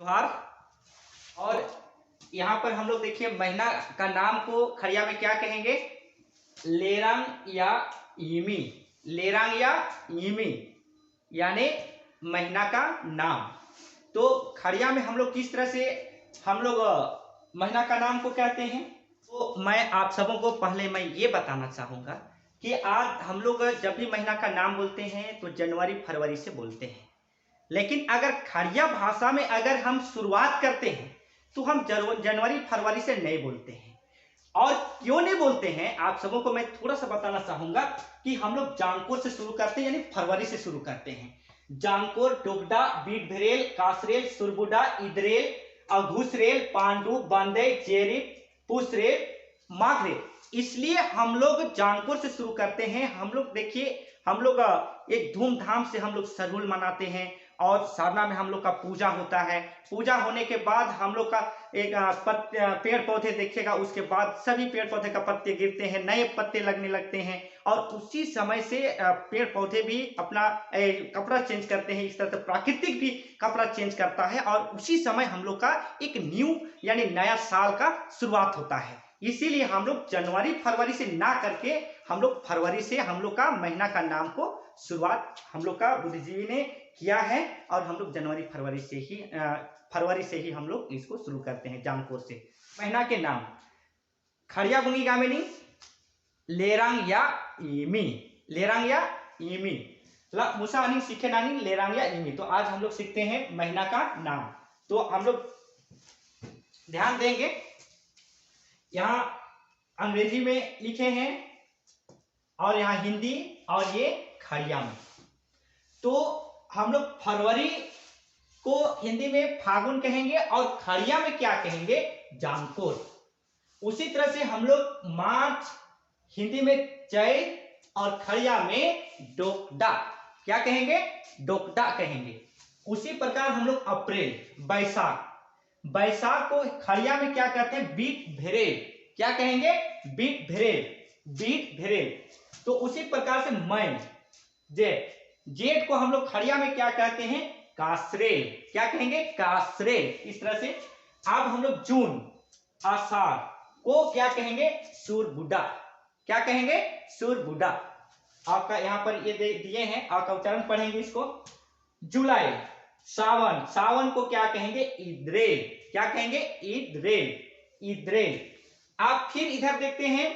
त्योहार। और यहाँ पर हम लोग देखिए महीना का नाम को खड़िया में क्या कहेंगे, लेरांग या यिमी। लेरांग या यिमी यानी महीना का नाम। तो खड़िया में हम लोग किस तरह से हम लोग महीना का नाम को कहते हैं। तो मैं आप सबों को पहले मैं ये बताना चाहूँगा कि आज हम लोग जब भी महीना का नाम बोलते हैं तो जनवरी फरवरी से बोलते हैं, लेकिन अगर खड़िया भाषा में अगर हम शुरुआत करते हैं तो हम जनवरी फरवरी से नहीं बोलते हैं। और क्यों नहीं बोलते हैं आप सबों को मैं थोड़ा सा बताना चाहूंगा कि हम लोग जांकोर से शुरू करते हैं, यानी फरवरी से शुरू करते हैं। जांकोर, डोगडा, बीटभरेल, कासरेल, सुरबुडा, इदरेल, घुसरेल, पांडु, बंदे, जेरिप, पुसरेल, माघरेल। इसलिए हम लोग जांकोर से शुरू करते हैं। हम लोग देखिए हम लोग एक धूमधाम से हम लोग सरहुल मनाते हैं और सारना में हम लोग का पूजा होता है। पूजा होने के बाद हम लोग का एक पेड़ पौधे देखिएगा, उसके बाद सभी पेड़ पौधे का पत्ते गिरते हैं, नए पत्ते लगने लगते हैं और उसी समय से पेड़ पौधे भी अपना कपड़ा चेंज करते हैं। इस तरह से प्राकृतिक भी कपड़ा चेंज करता है और उसी समय हम लोग का एक न्यू यानी नया साल का शुरुआत होता है। इसीलिए हम लोग जनवरी फरवरी से ना करके हम लोग फरवरी से हम लोग का महीना का नाम को शुरुआत हम लोग का बुद्धिजीवी ने किया है और हम लोग जनवरी फरवरी से ही हम लोग इसको शुरू करते हैं। जांकोर से महीना के नाम खड़िया बुंगी गामिनी, लेरांग या यिमी। लेरांग या यिमी मुसा अनिंग सीखे नानी लेरांग या यिमी। तो आज हम लोग सीखते हैं महीना का नाम। तो हम लोग ध्यान देंगे, यहाँ अंग्रेजी में लिखे हैं और यहाँ हिंदी और ये खड़िया में। तो हम लोग फरवरी को हिंदी में फागुन कहेंगे और खड़िया में क्या कहेंगे, जांकोर। उसी तरह से हम लोग मार्च हिंदी में चैत और खड़िया में डोकड़ा क्या कहेंगे, डोकड़ा कहेंगे। उसी प्रकार हम लोग अप्रैल बैसाख, बैसाख को खड़िया में क्या कहते हैं, बीट भेरेल। क्या कहेंगे, बीट भेरेल, बीट भेरेल। तो उसी प्रकार से मई जेठ, जेठ को हम लोग खड़िया में क्या कहते हैं, कासरेल। क्या कहेंगे, कासरेल। इस तरह से अब हम लोग जून आषाढ़ को क्या कहेंगे, सुरबुडा। क्या कहेंगे, सुरबुडा। आपका यहाँ पर ये दिए हैं, आपका उच्चारण पढ़ेंगे इसको। जुलाई सावन, सावन को क्या कहेंगे, इद्रेल। क्या कहेंगे, इद्रेल, इद्रेल। आप फिर इधर देखते हैं,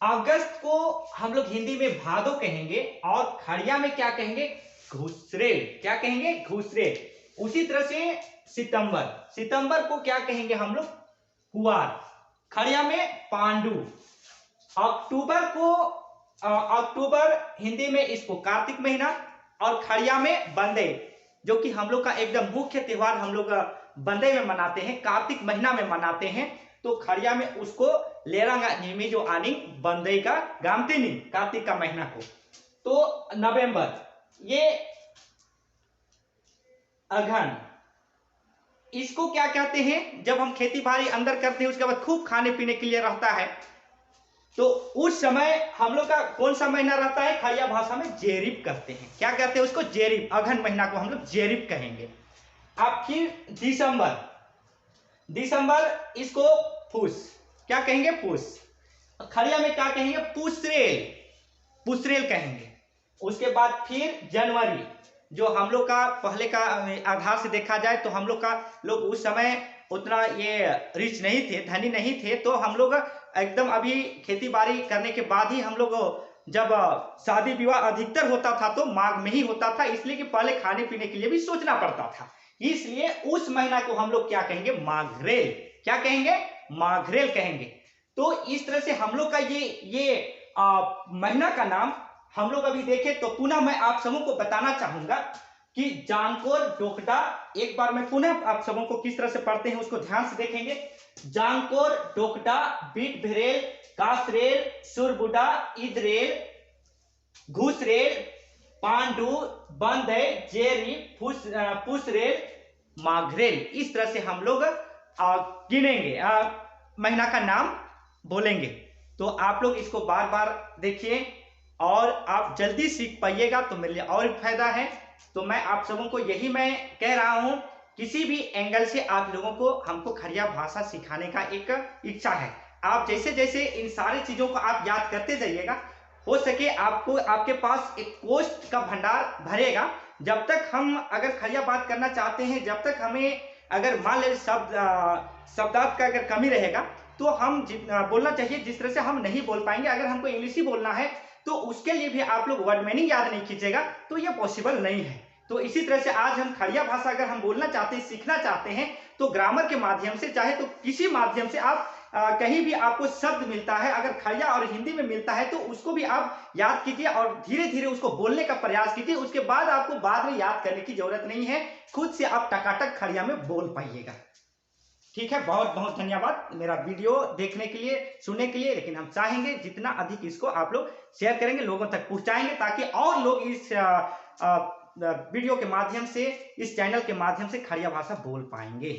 अगस्त को हम लोग हिंदी में भादो कहेंगे और खड़िया में क्या कहेंगे, घुसरेल। क्या कहेंगे, घुसरेल। उसी तरह से सितंबर, सितंबर को क्या कहेंगे हम लोग, कुवार। खड़िया में पांडु। अक्टूबर को अक्टूबर हिंदी में इसको कार्तिक महीना और खड़िया में बंदे, जो कि हम लोग का एकदम मुख्य त्योहार हम लोग बंदे में मनाते हैं, कार्तिक महीना में मनाते हैं। तो खड़िया में उसको लेरांगा यिमी जो आनी बंदे का गामतिनी कार्तिक का महीना को। तो नवंबर ये अघन, इसको क्या कहते हैं, जब हम खेती बाड़ी अंदर करते हैं उसके बाद खूब खाने पीने के लिए रहता है, तो उस समय हम लोग का कौन सा महीना रहता है, खड़िया भाषा में जेरिप कहते हैं। क्या कहते हैं उसको, जेरिप। अघन महीना को हम लोग जेरिप कहेंगे। अब फिर दिसंबर, दिसंबर इसको पूस। क्या कहेंगे, पूस। खड़िया में क्या कहेंगे, पुसरेल, पुसरेल कहेंगे। उसके बाद फिर जनवरी, जो हम लोग का पहले का आधार से देखा जाए तो हम लोग का लोग उस समय उतना ये रिच नहीं थे, धनी नहीं थे। तो हम लोग एकदम अभी खेती बाड़ी करने के बाद ही हम लोग जब शादी विवाह अधिकतर होता था तो माघ में ही होता था, इसलिए कि पहले खाने पीने के लिए भी सोचना पड़ता था। इसलिए उस महीना को हम लोग क्या कहेंगे, माघरेल। क्या कहेंगे, माघरेल कहेंगे। तो इस तरह से हम लोग का ये महीना का नाम हम लोग अभी देखें। तो पुनः मैं आप सबों को बताना चाहूंगा कि जांकोर, डोकड़ा, एक बार मैं पुनः आप सबों को किस तरह से पढ़ते हैं उसको ध्यान से देखेंगे। जांकोर, डोकड़ा, बीट भेरेल, कासरेल, सुरबुडा, इदरेल, घुसरेल, पांडु, बंदे, जेरी, पुसरेल, माघरेल। इस तरह से हम लोग गिनेंगे, महीना का नाम बोलेंगे। तो आप लोग इसको बार बार देखिए और आप जल्दी सीख पाइएगा तो मेरे लिए और फायदा है। तो मैं आप सबों को यही मैं कह रहा हूं किसी भी एंगल से आप लोगों को हमको खड़िया भाषा सिखाने का एक इच्छा है। आप जैसे जैसे इन सारी चीजों को आप याद करते जाइएगा, हो सके आपको आपके पास एक कोष्ठ का भंडार भरेगा। जब तक हम अगर खड़िया बात करना चाहते हैं, जब तक हमें अगर मान ले शब्दार्थ का अगर कमी रहेगा तो हम बोलना चाहिए जिस तरह से हम नहीं बोल पाएंगे। अगर हमको इंग्लिश ही बोलना है तो उसके लिए भी आप लोग वर्ड मीनिंग याद नहीं कीजिएगा, तो ये पॉसिबल नहीं है। तो इसी तरह से आज हम खड़िया भाषा अगर हम बोलना चाहते हैं, सीखना चाहते हैं, तो ग्रामर के माध्यम से, चाहे तो किसी माध्यम से आप कहीं भी आपको शब्द मिलता है, अगर खड़िया और हिंदी में मिलता है तो उसको भी आप याद कीजिए और धीरे धीरे उसको बोलने का प्रयास कीजिए। उसके बाद आपको बाद में याद करने की जरूरत नहीं है, खुद से आप टकाटक खड़िया में बोल पाइएगा। ठीक है, बहुत बहुत धन्यवाद मेरा वीडियो देखने के लिए, सुनने के लिए। लेकिन हम चाहेंगे जितना अधिक इसको आप लोग शेयर करेंगे, लोगों तक पहुंचाएंगे, ताकि और लोग इस वीडियो के माध्यम से, इस चैनल के माध्यम से खड़िया भाषा बोल पाएंगे।